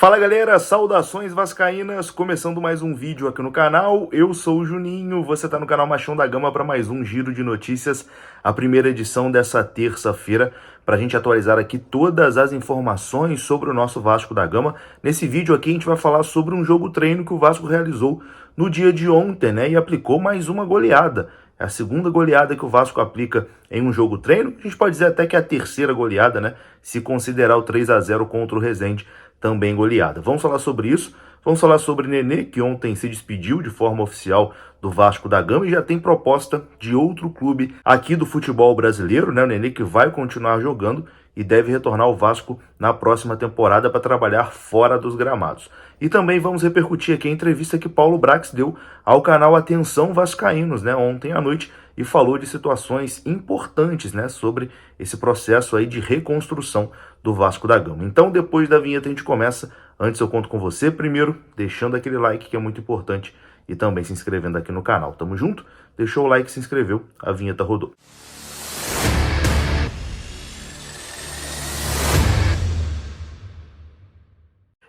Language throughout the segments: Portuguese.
Fala galera, saudações vascaínas, começando mais um vídeo aqui no canal. Eu sou o Juninho, você tá no canal Machão da Gama para mais um giro de notícias, a primeira edição dessa terça-feira, para a gente atualizar aqui todas as informações sobre o nosso Vasco da Gama. Nesse vídeo aqui a gente vai falar sobre um jogo treino que o Vasco realizou no dia de ontem, né, e aplicou mais uma goleada. É a segunda goleada que o Vasco aplica em um jogo treino. A gente pode dizer até que é a terceira goleada, né? Se considerar o 3-0 contra o Resende, também goleada. Vamos falar sobre isso. Vamos falar sobre Nenê, que ontem se despediu de forma oficial do Vasco da Gama e já tem proposta de outro clube aqui do futebol brasileiro, né? O Nenê que vai continuar jogando e deve retornar ao Vasco na próxima temporada para trabalhar fora dos gramados. E também vamos repercutir aqui a entrevista que Paulo Brax deu ao canal Atenção Vascaínos, né, ontem à noite, e falou de situações importantes, né, sobre esse processo aí de reconstrução do Vasco da Gama. Então, depois da vinheta a gente começa. Antes eu conto com você, primeiro, deixando aquele like que é muito importante e também se inscrevendo aqui no canal. Tamo junto? Deixou o like, se inscreveu, a vinheta rodou.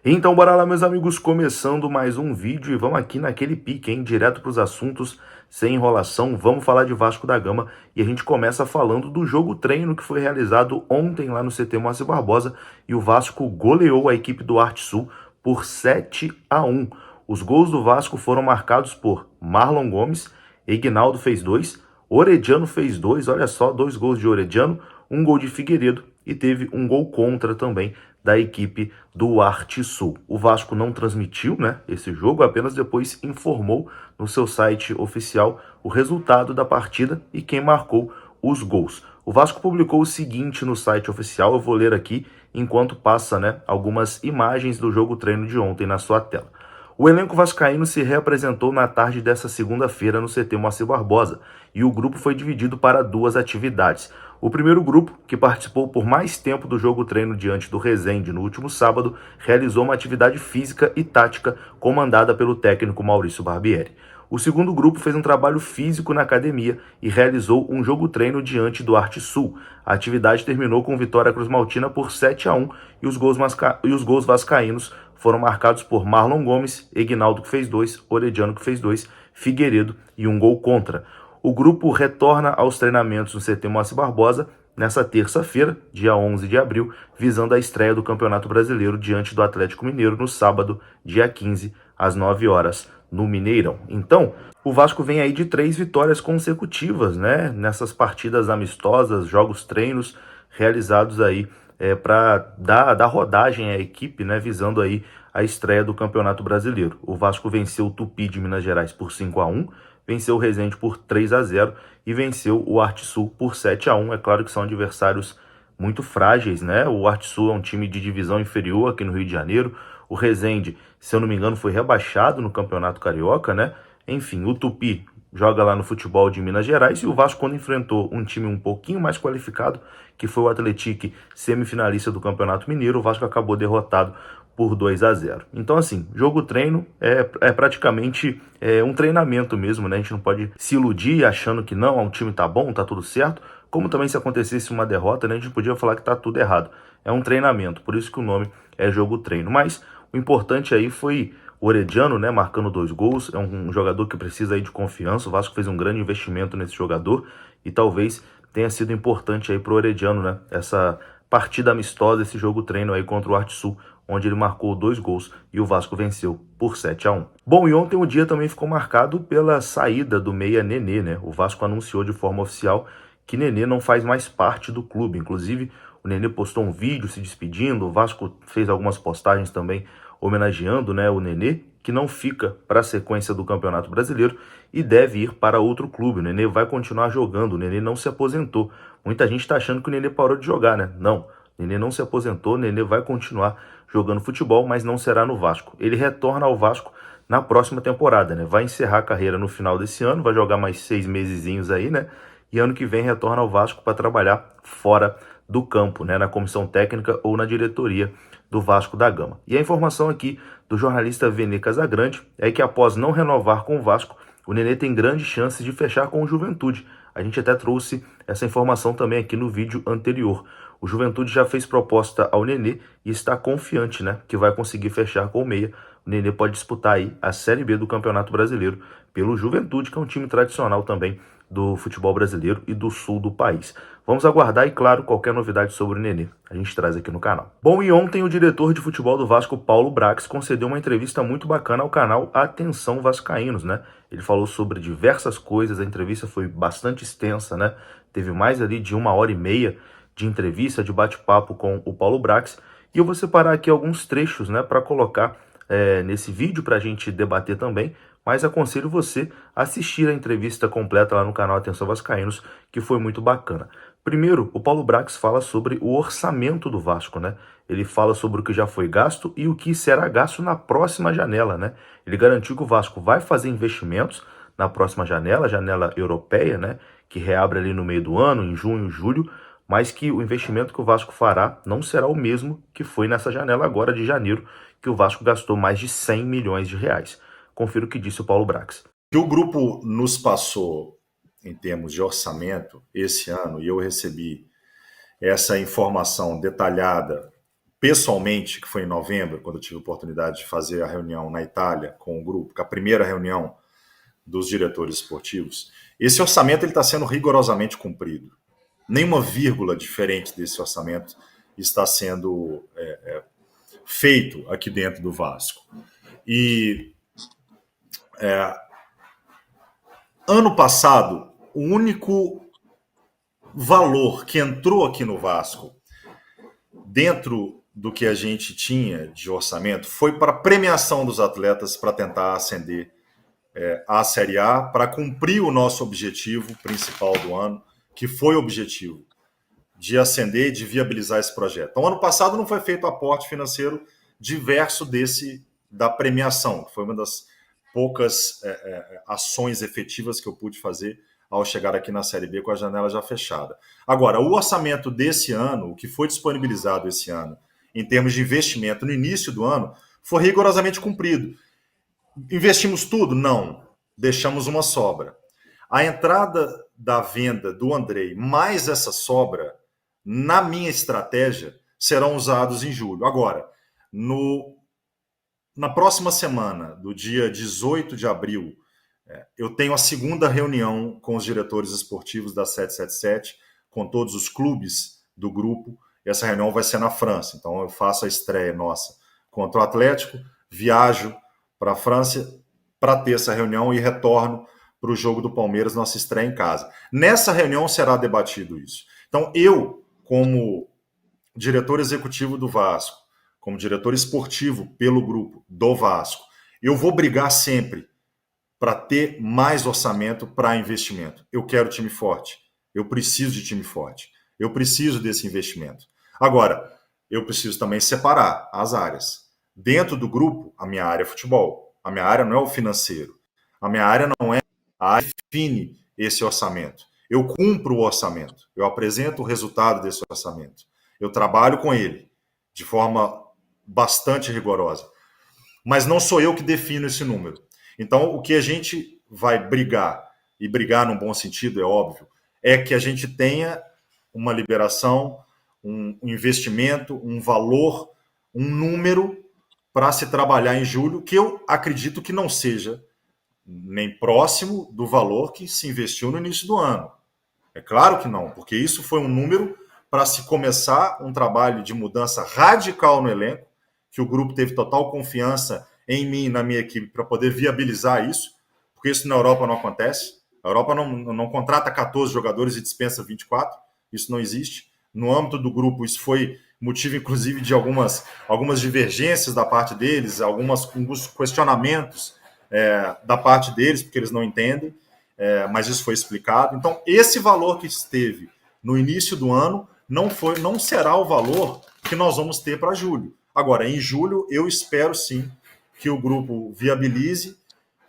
Então bora lá, meus amigos, começando mais um vídeo e vamos aqui naquele pique, hein, direto para os assuntos, sem enrolação. Vamos falar de Vasco da Gama e a gente começa falando do jogo treino que foi realizado ontem lá no CT Moacir Barbosa e o Vasco goleou a equipe do Arte Sul por 7-1. Os gols do Vasco foram marcados por Marlon Gomes, Egnaldo fez 2, Orediano fez 2, olha só, 2 gols de Orediano, um gol de Figueiredo e teve um gol contra também da equipe do Arte Sul. O Vasco não transmitiu, né, esse jogo, apenas depois informou no seu site oficial o resultado da partida e quem marcou os gols. O Vasco publicou o seguinte no site oficial, eu vou ler aqui enquanto passa, né, algumas imagens do jogo treino de ontem na sua tela. O elenco vascaíno se reapresentou na tarde dessa segunda-feira no CT Moacir Barbosa e o grupo foi dividido para duas atividades. O primeiro grupo, que participou por mais tempo do jogo treino diante do Resende no último sábado, realizou uma atividade física e tática comandada pelo técnico Maurício Barbieri. O segundo grupo fez um trabalho físico na academia e realizou um jogo treino diante do Arte Sul. A atividade terminou com vitória cruzmaltina por 7-1 e os gols vascaínos foram marcados por Marlon Gomes, Egnaldo que fez 2, Orediano que fez 2, Figueiredo e um gol contra. O grupo retorna aos treinamentos no CT Moacir Barbosa nessa terça-feira, dia 11 de abril, visando a estreia do Campeonato Brasileiro diante do Atlético Mineiro no sábado, dia 15, às 9 horas, no Mineirão. Então, o Vasco vem aí de 3 vitórias consecutivas, né, nessas partidas amistosas, jogos treinos realizados aí para dar rodagem à equipe, né, visando aí a estreia do Campeonato Brasileiro. O Vasco venceu o Tupi de Minas Gerais por 5-1, venceu o Resende por 3-0 e venceu o Arte Sul por 7-1. É claro que são adversários muito frágeis, né? O Arte Sul é um time de divisão inferior aqui no Rio de Janeiro. O Resende, se eu não me engano, foi rebaixado no Campeonato Carioca, né? Enfim, o Tupi joga lá no futebol de Minas Gerais e o Vasco, quando enfrentou um time um pouquinho mais qualificado, que foi o Atlético, semifinalista do Campeonato Mineiro, o Vasco acabou derrotado por 2-0. Então, assim, jogo treino é praticamente um treinamento mesmo, né? A gente não pode se iludir achando que não, o time tá bom, tá tudo certo, como também se acontecesse uma derrota, né? A gente podia falar que tá tudo errado. É um treinamento, por isso que o nome é jogo treino. Mas o importante aí foi o Orediano, né, marcando 2 gols, é um jogador que precisa aí de confiança. O Vasco fez um grande investimento nesse jogador e talvez tenha sido importante aí pro Orediano, né, essa partida amistosa, esse jogo treino aí contra o Arte Sul, onde ele marcou 2 gols e o Vasco venceu por 7-1. Bom, e ontem o dia também ficou marcado pela saída do meia Nenê, né? O Vasco anunciou de forma oficial que Nenê não faz mais parte do clube. Inclusive, o Nenê postou um vídeo se despedindo, o Vasco fez algumas postagens também homenageando, né, o Nenê, que não fica para a sequência do Campeonato Brasileiro e deve ir para outro clube. O Nenê vai continuar jogando, o Nenê não se aposentou. Muita gente está achando que o Nenê parou de jogar, né? Não, o Nenê não se aposentou, o Nenê vai continuar jogando futebol, mas não será no Vasco. Ele retorna ao Vasco na próxima temporada, né? Vai encerrar a carreira no final desse ano, vai jogar mais 6 mesezinhos aí, né? E ano que vem retorna ao Vasco para trabalhar fora do campo, né? Na comissão técnica ou na diretoria do Vasco da Gama. E a informação aqui do jornalista Vene Casagrande é que após não renovar com o Vasco, o Nenê tem grandes chances de fechar com o Juventude. A gente até trouxe essa informação também aqui no vídeo anterior. O Juventude já fez proposta ao Nenê e está confiante, né, que vai conseguir fechar com o meia. O Nenê pode disputar aí a Série B do Campeonato Brasileiro pelo Juventude, que é um time tradicional também do futebol brasileiro e do sul do país. Vamos aguardar e, claro, qualquer novidade sobre o Nenê a gente traz aqui no canal. Bom, e ontem o diretor de futebol do Vasco, Paulo Brax, concedeu uma entrevista muito bacana ao canal Atenção Vascaínos, né? Ele falou sobre diversas coisas, a entrevista foi bastante extensa, né? Teve mais ali de 1h30 de entrevista, de bate-papo com o Paulo Brax, e eu vou separar aqui alguns trechos, né, para colocar nesse vídeo para a gente debater também, mas aconselho você a assistir a entrevista completa lá no canal Atenção Vascaínos, que foi muito bacana. Primeiro, o Paulo Brax fala sobre o orçamento do Vasco, né? Ele fala sobre o que já foi gasto e o que será gasto na próxima janela, né? Ele garantiu que o Vasco vai fazer investimentos na próxima janela, janela europeia, né? Que reabre ali no meio do ano, em junho, julho, mas que o investimento que o Vasco fará não será o mesmo que foi nessa janela agora de janeiro, que o Vasco gastou mais de 100 milhões de reais. Confira o que disse o Paulo Brax. O que o grupo nos passou em termos de orçamento esse ano, e eu recebi essa informação detalhada pessoalmente, que foi em novembro, quando eu tive a oportunidade de fazer a reunião na Itália com o grupo, que é a primeira reunião dos diretores esportivos, esse orçamento está sendo rigorosamente cumprido. Nenhuma vírgula diferente desse orçamento está sendo feito aqui dentro do Vasco. E ano passado, o único valor que entrou aqui no Vasco, dentro do que a gente tinha de orçamento, foi para premiação dos atletas para tentar ascender à Série A, para cumprir o nosso objetivo principal do ano, que foi o objetivo de ascender e de viabilizar esse projeto. Então, ano passado não foi feito aporte financeiro diverso desse da premiação, que foi uma das poucas ações efetivas que eu pude fazer ao chegar aqui na Série B com a janela já fechada. Agora, o orçamento desse ano, o que foi disponibilizado esse ano, em termos de investimento no início do ano, foi rigorosamente cumprido. Investimos tudo? Não. Deixamos uma sobra. A entrada da venda do Andrei mais essa sobra, na minha estratégia, serão usados em julho. Agora, na próxima semana, do dia 18 de abril, eu tenho a segunda reunião com os diretores esportivos da 777, com todos os clubes do grupo. Essa reunião vai ser na França, então eu faço a estreia nossa contra o Atlético, viajo para a França para ter essa reunião e retorno para o jogo do Palmeiras, nossa estreia em casa. Nessa reunião será debatido isso. Então, eu, como diretor executivo do Vasco, como diretor esportivo pelo grupo do Vasco, eu vou brigar sempre para ter mais orçamento para investimento. Eu quero time forte. Eu preciso de time forte. Eu preciso desse investimento. Agora, eu preciso também separar as áreas. Dentro do grupo, a minha área é futebol. A minha área não é o financeiro. A minha área não é a área que define esse orçamento. Eu cumpro o orçamento. Eu apresento o resultado desse orçamento. Eu trabalho com ele de forma bastante rigorosa. Mas não sou eu que defino esse número. Então, o que a gente vai brigar, e brigar num bom sentido, é óbvio, é que a gente tenha uma liberação, um investimento, um valor, um número para se trabalhar em julho, que eu acredito que não seja nem próximo do valor que se investiu no início do ano. É claro que não, porque isso foi um número para se começar um trabalho de mudança radical no elenco, que o grupo teve total confiança em mim e na minha equipe para poder viabilizar isso, porque isso na Europa não acontece. A Europa não contrata 14 jogadores e dispensa 24, isso não existe. No âmbito do grupo, isso foi motivo, inclusive, de algumas divergências da parte deles, alguns questionamentos da parte deles, porque eles não entendem, mas isso foi explicado. Então, esse valor que esteve no início do ano não será o valor que nós vamos ter para julho. Agora, em julho, eu espero sim que o grupo viabilize,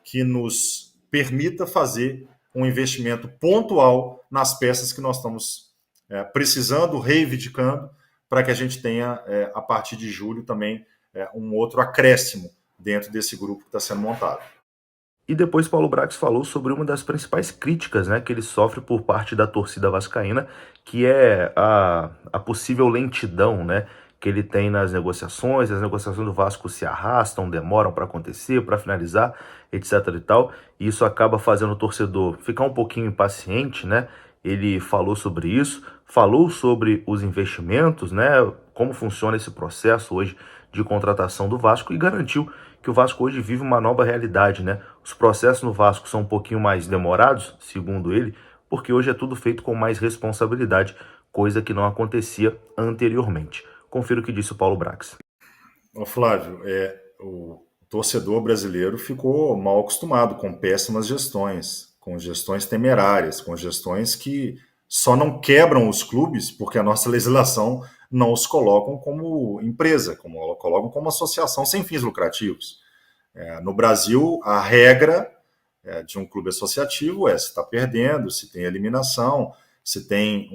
que nos permita fazer um investimento pontual nas peças que nós estamos precisando, reivindicando, para que a gente tenha, a partir de julho, também um outro acréscimo dentro desse grupo que está sendo montado. E depois Paulo Brax falou sobre uma das principais críticas, né, que ele sofre por parte da torcida vascaína, que é a possível lentidão, né, que ele tem nas negociações. As negociações do Vasco se arrastam, demoram para acontecer, para finalizar, etc e tal. E isso acaba fazendo o torcedor ficar um pouquinho impaciente, né? Ele falou sobre isso, falou sobre os investimentos, né, como funciona esse processo hoje de contratação do Vasco e garantiu que o Vasco hoje vive uma nova realidade, né? Os processos no Vasco são um pouquinho mais demorados, segundo ele, porque hoje é tudo feito com mais responsabilidade, coisa que não acontecia anteriormente. Confira o que disse o Paulo Brax. Ô Flávio, o torcedor brasileiro ficou mal acostumado com péssimas gestões, com gestões temerárias, com gestões que só não quebram os clubes porque a nossa legislação não os colocam como empresa, como colocam como associação sem fins lucrativos. No Brasil, a regra de um clube associativo se está perdendo, se tem eliminação, se tem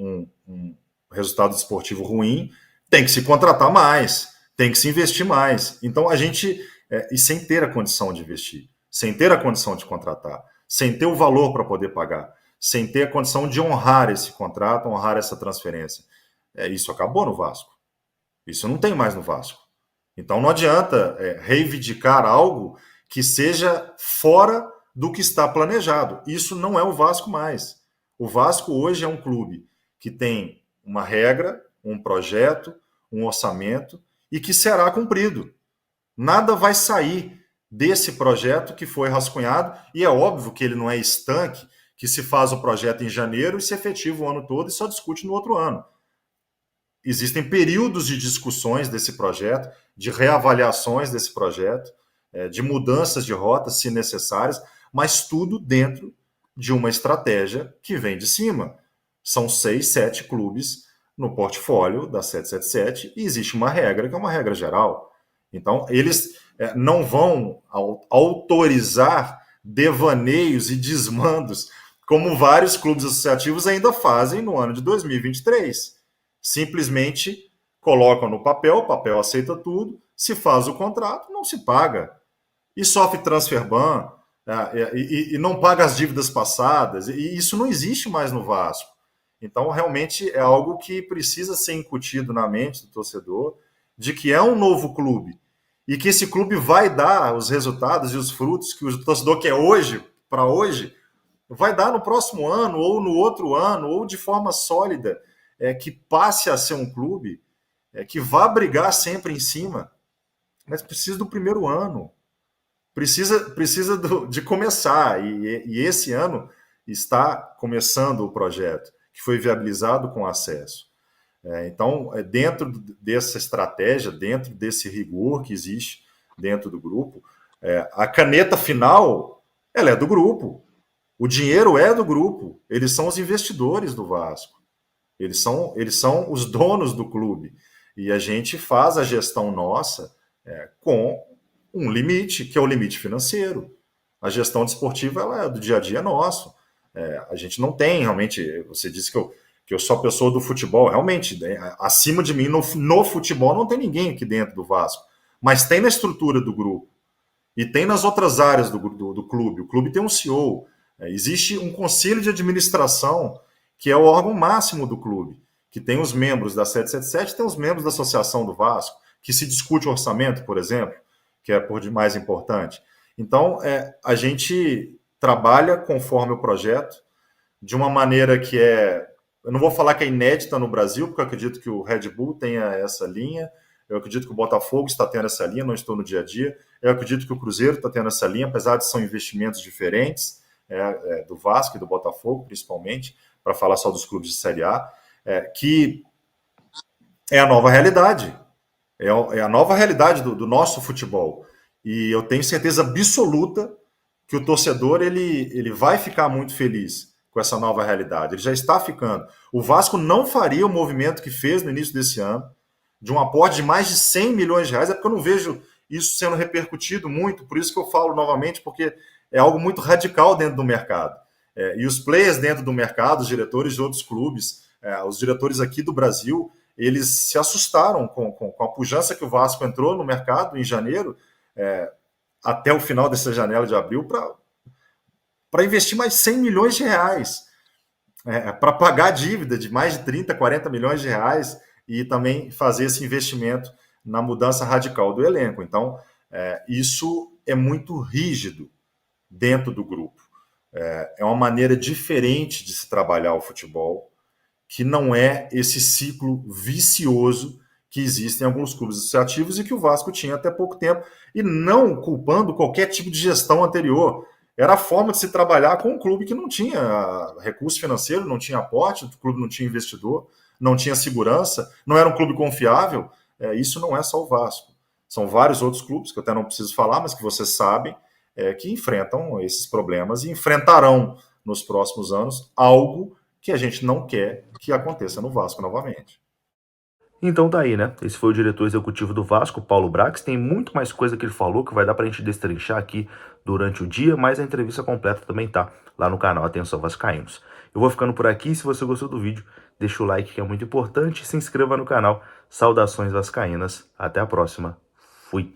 um resultado esportivo ruim, tem que se contratar mais, tem que se investir mais. Então a gente, e sem ter a condição de investir, sem ter a condição de contratar, sem ter o valor para poder pagar, sem ter a condição de honrar esse contrato, honrar essa transferência. Isso acabou no Vasco. Isso não tem mais no Vasco. Então não adianta reivindicar algo que seja fora do que está planejado. Isso não é o Vasco mais. O Vasco hoje é um clube que tem uma regra, um projeto, um orçamento e que será cumprido. Nada vai sair desse projeto que foi rascunhado, e é óbvio que ele não é estanque, que se faz o projeto em janeiro e se efetiva o ano todo e só discute no outro ano. Existem períodos de discussões desse projeto, de reavaliações desse projeto, de mudanças de rotas, se necessárias, mas tudo dentro de uma estratégia que vem de cima. São 6, 7 clubes no portfólio da 777 e existe uma regra que é uma regra geral. Então, eles não vão autorizar devaneios e desmandos, como vários clubes associativos ainda fazem no ano de 2023. Simplesmente colocam no papel, o papel aceita tudo, se faz o contrato, não se paga. E sofre transfer ban, e não paga as dívidas passadas, e isso não existe mais no Vasco. Então, realmente, é algo que precisa ser incutido na mente do torcedor, de que é um novo clube, e que esse clube vai dar os resultados e os frutos que o torcedor quer hoje, para hoje, vai dar no próximo ano, ou no outro ano, ou de forma sólida, que passe a ser um clube que vá brigar sempre em cima, mas precisa do primeiro ano, precisa de começar, e esse ano está começando o projeto, que foi viabilizado com acesso. Então, dentro dessa estratégia, dentro desse rigor que existe dentro do grupo, a caneta final, ela é do grupo, o dinheiro é do grupo, eles são os investidores do Vasco. Eles são os donos do clube. E a gente faz a gestão nossa com um limite, que é o limite financeiro. A gestão desportiva ela é do dia a dia nosso. A gente não tem, realmente, você disse que eu sou pessoa do futebol. Realmente, acima de mim, no futebol, não tem ninguém aqui dentro do Vasco. Mas tem na estrutura do grupo. E tem nas outras áreas do clube. O clube tem um CEO. Existe um conselho de administração que é o órgão máximo do clube, que tem os membros da 777, tem os membros da Associação do Vasco, que se discute o orçamento, por exemplo, que é por demais importante. Então, a gente trabalha conforme o projeto, de uma maneira que eu não vou falar que é inédita no Brasil, porque eu acredito que o Red Bull tenha essa linha, eu acredito que o Botafogo está tendo essa linha, não estou no dia a dia, eu acredito que o Cruzeiro está tendo essa linha, apesar de são investimentos diferentes, do Vasco e do Botafogo, principalmente, para falar só dos clubes de Série A, que é a nova realidade. É a nova realidade do nosso futebol. E eu tenho certeza absoluta que o torcedor ele vai ficar muito feliz com essa nova realidade. Ele já está ficando. O Vasco não faria o movimento que fez no início desse ano, de um aporte de mais de 100 milhões de reais, porque eu não vejo isso sendo repercutido muito, por isso que eu falo novamente, porque é algo muito radical dentro do mercado. E os players dentro do mercado, os diretores de outros clubes, os diretores aqui do Brasil, eles se assustaram com a pujança que o Vasco entrou no mercado em janeiro, até o final dessa janela de abril, para investir mais 100 milhões de reais, para pagar a dívida de mais de 30, 40 milhões de reais e também fazer esse investimento na mudança radical do elenco. Então, isso é muito rígido dentro do grupo. É uma maneira diferente de se trabalhar o futebol, que não é esse ciclo vicioso que existe em alguns clubes associativos e que o Vasco tinha até pouco tempo, e não culpando qualquer tipo de gestão anterior. Era a forma de se trabalhar com um clube que não tinha recurso financeiro, não tinha aporte, o clube não tinha investidor, não tinha segurança, não era um clube confiável. Isso não é só o Vasco. São vários outros clubes, que eu até não preciso falar, mas que vocês sabem, que enfrentam esses problemas e enfrentarão nos próximos anos algo que a gente não quer que aconteça no Vasco novamente. Então tá aí, né? Esse foi o diretor executivo do Vasco, Paulo Brax. Tem muito mais coisa que ele falou que vai dar pra gente destrinchar aqui durante o dia, mas a entrevista completa também tá lá no canal Atenção Vascaínos. Eu vou ficando por aqui. Se você gostou do vídeo, deixa o like que é muito importante e se inscreva no canal. Saudações vascaínas. Até a próxima. Fui.